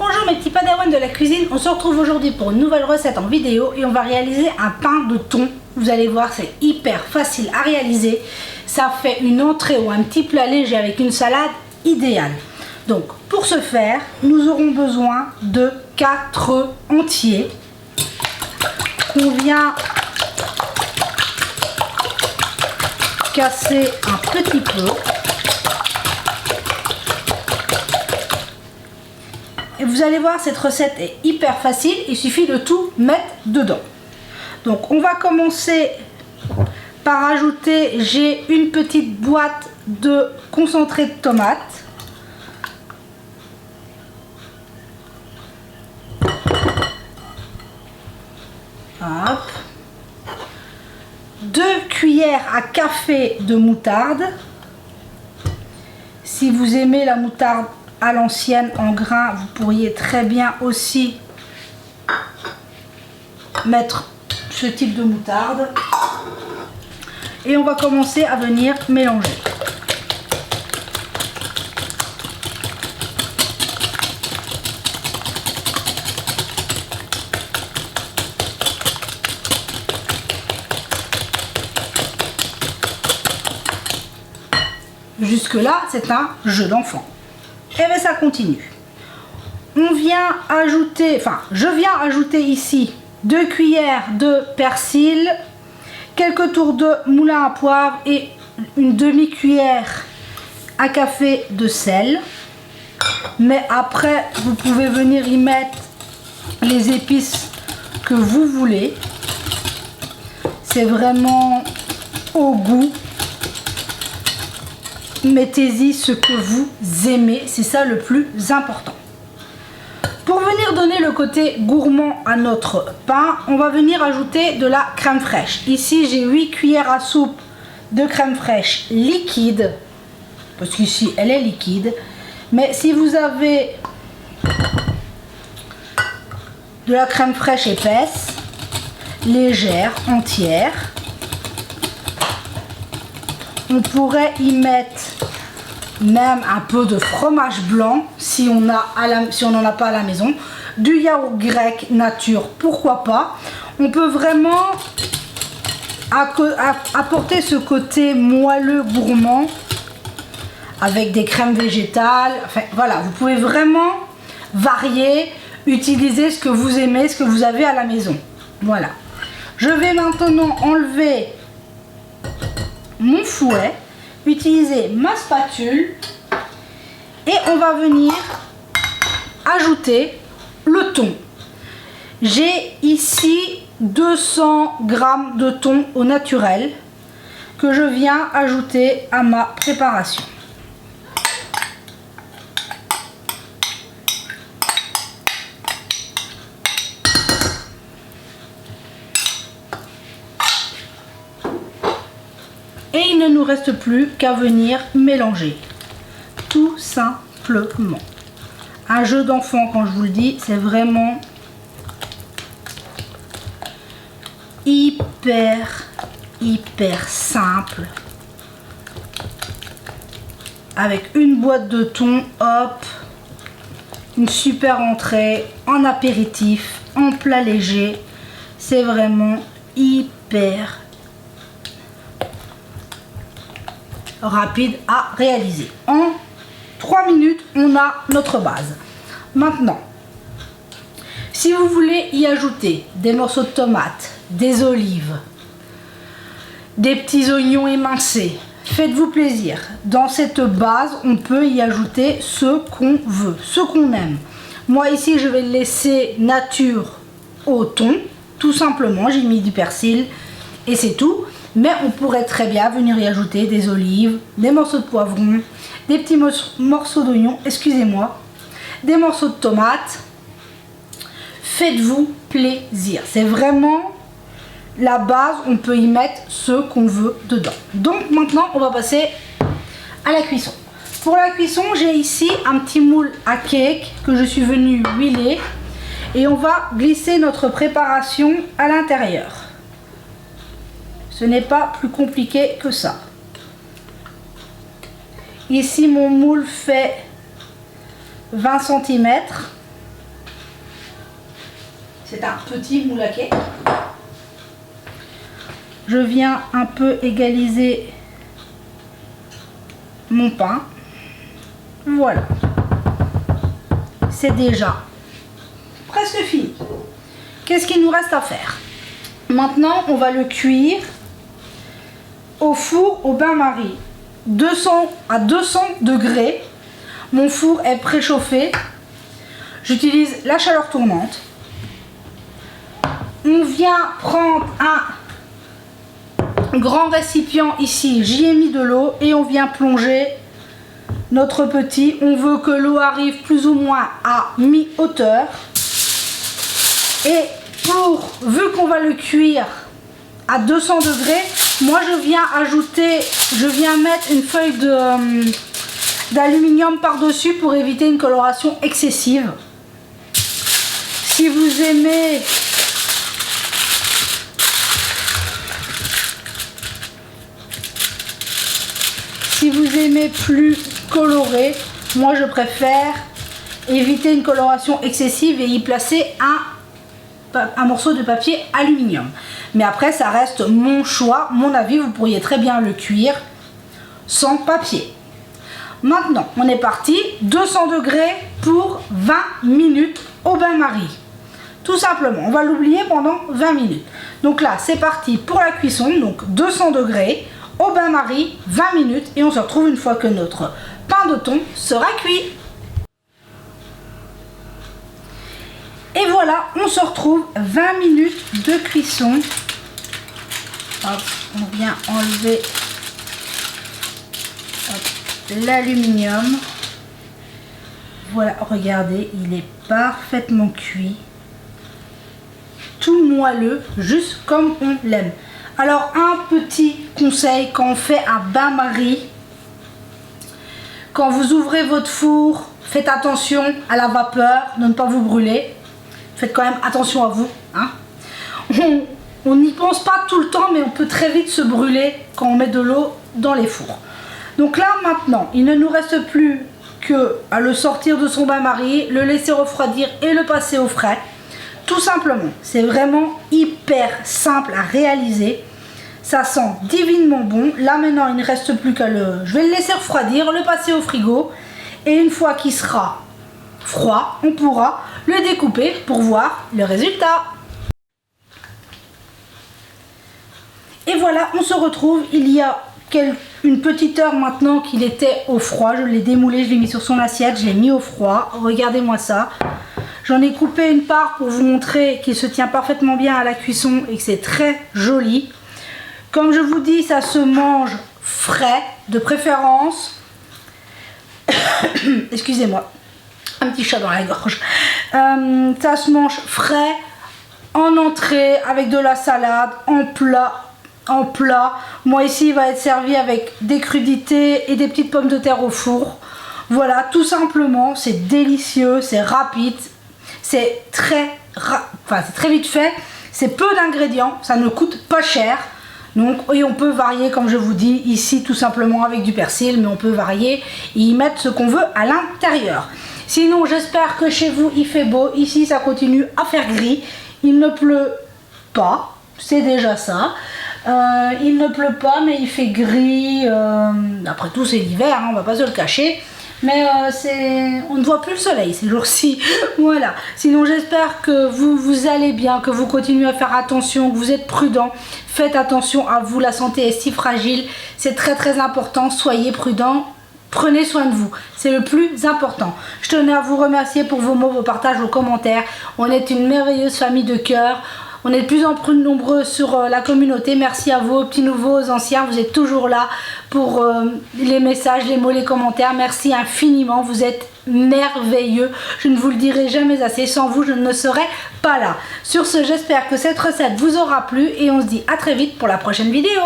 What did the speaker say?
Bonjour mes petits padawans de la cuisine, on se retrouve aujourd'hui pour une nouvelle recette en vidéo et on va réaliser un pain de thon. Vous allez voir, c'est hyper facile à réaliser. Ça fait une entrée ou un petit plat léger avec une salade idéale. Donc pour ce faire, nous aurons besoin de 4 œufs entiers qu'on vient casser un petit peu. Et vous allez voir, cette recette est hyper facile, il suffit de tout mettre dedans. Donc on va commencer par ajouter, j'ai une petite boîte de concentré de tomates. Hop. 2 cuillères à café de moutarde. Si vous aimez la moutarde à l'ancienne en grains, vous pourriez très bien aussi mettre ce type de moutarde. Et on va commencer à venir mélanger. Jusque là, c'est un jeu d'enfant. Et bien ça continue. On vient ajouter, je viens ajouter ici 2 cuillères de persil, quelques tours de moulin à poivre et une demi-cuillère à café de sel. Mais après, vous pouvez venir y mettre les épices que vous voulez. C'est vraiment au goût. Mettez-y ce que vous aimez, c'est ça le plus important. Pour venir donner le côté gourmand à notre pain, on va venir ajouter de la crème fraîche. Ici, j'ai 8 cuillères à soupe de crème fraîche liquide, parce qu'ici, elle est liquide. Mais si vous avez de la crème fraîche épaisse, légère, entière, on pourrait y mettre même un peu de fromage blanc si on n'en a pas à la maison, du yaourt grec nature, pourquoi pas. On peut vraiment apporter ce côté moelleux gourmand avec des crèmes végétales. Enfin voilà, vous pouvez vraiment varier, utiliser ce que vous aimez, ce que vous avez à la maison. Voilà. Je vais maintenant enlever mon fouet, utiliser ma spatule et on va venir ajouter le thon. J'ai ici 200 g de thon au naturel que je viens ajouter à ma préparation. Et il ne nous reste plus qu'à venir mélanger, tout simplement. Un jeu d'enfant, quand je vous le dis, c'est vraiment hyper simple. Avec une boîte de thon, hop, une super entrée, en apéritif, en plat léger. C'est vraiment hyper rapide à réaliser. En 3 minutes, on a notre base. Maintenant, si vous voulez y ajouter des morceaux de tomates, des olives, des petits oignons émincés, faites-vous plaisir. Dans cette base, on peut y ajouter ce qu'on veut, ce qu'on aime. Moi ici, je vais le laisser nature au thon, tout simplement. J'ai mis du persil et c'est tout. Mais on pourrait très bien venir y ajouter des olives, des morceaux de poivron, des petits morceaux d'oignon, excusez-moi, des morceaux de tomates. Faites-vous plaisir. C'est vraiment la base, on peut y mettre ce qu'on veut dedans. Donc maintenant, on va passer à la cuisson. Pour la cuisson, j'ai ici un petit moule à cake que je suis venue huiler et on va glisser notre préparation à l'intérieur. Ce n'est pas plus compliqué que ça. Ici, mon moule fait 20 cm. C'est un petit moule à cake. Je viens un peu égaliser mon pain. Voilà. C'est déjà presque fini. Qu'est-ce qu'il nous reste à faire? Maintenant, on va le cuire au four au bain-marie. 200 à 200 degrés. Mon four est préchauffé. J'utilise la chaleur tournante. On vient prendre un grand récipient ici. J'y ai mis de l'eau et on vient plonger notre petit. On veut que l'eau arrive plus ou moins à mi-hauteur. Et vu qu'on va le cuire à 200 degrés, moi je viens mettre une feuille d'aluminium par-dessus pour éviter une coloration excessive. Si vous aimez plus coloré, moi je préfère éviter une coloration excessive et y placer un morceau de papier aluminium. Mais après ça reste mon choix, mon avis, vous pourriez très bien le cuire sans papier. Maintenant on est parti, 200 degrés pour 20 minutes au bain-marie. Tout simplement, on va l'oublier pendant 20 minutes. Donc là c'est parti pour la cuisson, donc 200 degrés au bain-marie, 20 minutes, et on se retrouve une fois que notre pain de thon sera cuit. Et voilà, on se retrouve 20 minutes de cuisson. Hop, on vient enlever l'aluminium. Voilà, regardez, il est parfaitement cuit. Tout moelleux, juste comme on l'aime. Alors, un petit conseil quand on fait un bain-marie. Quand vous ouvrez votre four, faites attention à la vapeur, de ne pas vous brûler. Faites quand même attention à vous. Hein. On n'y pense pas tout le temps, mais on peut très vite se brûler quand on met de l'eau dans les fours. Donc là, maintenant, il ne nous reste plus qu'à le sortir de son bain-marie, le laisser refroidir et le passer au frais. Tout simplement, c'est vraiment hyper simple à réaliser. Ça sent divinement bon. Là, maintenant, il ne reste plus qu'à je vais le laisser refroidir, le passer au frigo. Et une fois qu'il sera froid, on pourra le découper pour voir le résultat. Et voilà, on se retrouve il y a une petite heure maintenant qu'il était au froid. Je l'ai démoulé, je l'ai mis sur son assiette, je l'ai mis au froid. Regardez-moi ça. J'en ai coupé une part pour vous montrer qu'il se tient parfaitement bien à la cuisson et que c'est très joli. Comme je vous dis, ça se mange frais, de préférence. Excusez-moi, un petit chat dans la gorge. Ça se mange frais, en entrée, avec de la salade, en plat. Moi ici, il va être servi avec des crudités et des petites pommes de terre au four. Voilà, tout simplement, c'est délicieux, c'est rapide, c'est très vite fait, c'est peu d'ingrédients, ça ne coûte pas cher. Donc, et on peut varier, comme je vous dis, ici tout simplement avec du persil, mais on peut varier et y mettre ce qu'on veut à l'intérieur. Sinon, j'espère que chez vous il fait beau. Ici, ça continue à faire gris. Il ne pleut pas, c'est déjà ça. Il ne pleut pas, mais il fait gris. Après tout, c'est l'hiver, hein, on va pas se le cacher. Mais on ne voit plus le soleil ces jours-ci. Voilà. Sinon, j'espère que vous allez bien, que vous continuez à faire attention, que vous êtes prudents. Faites attention à vous, la santé est si fragile. C'est très très important. Soyez prudents. Prenez soin de vous. C'est le plus important. Je tenais à vous remercier pour vos mots, vos partages, vos commentaires. On est une merveilleuse famille de cœur. On est de plus en plus nombreux sur la communauté. Merci à vous, aux petits nouveaux, aux anciens. Vous êtes toujours là pour les messages, les mots, les commentaires. Merci infiniment. Vous êtes merveilleux. Je ne vous le dirai jamais assez. Sans vous, je ne serais pas là. Sur ce, j'espère que cette recette vous aura plu. Et on se dit à très vite pour la prochaine vidéo.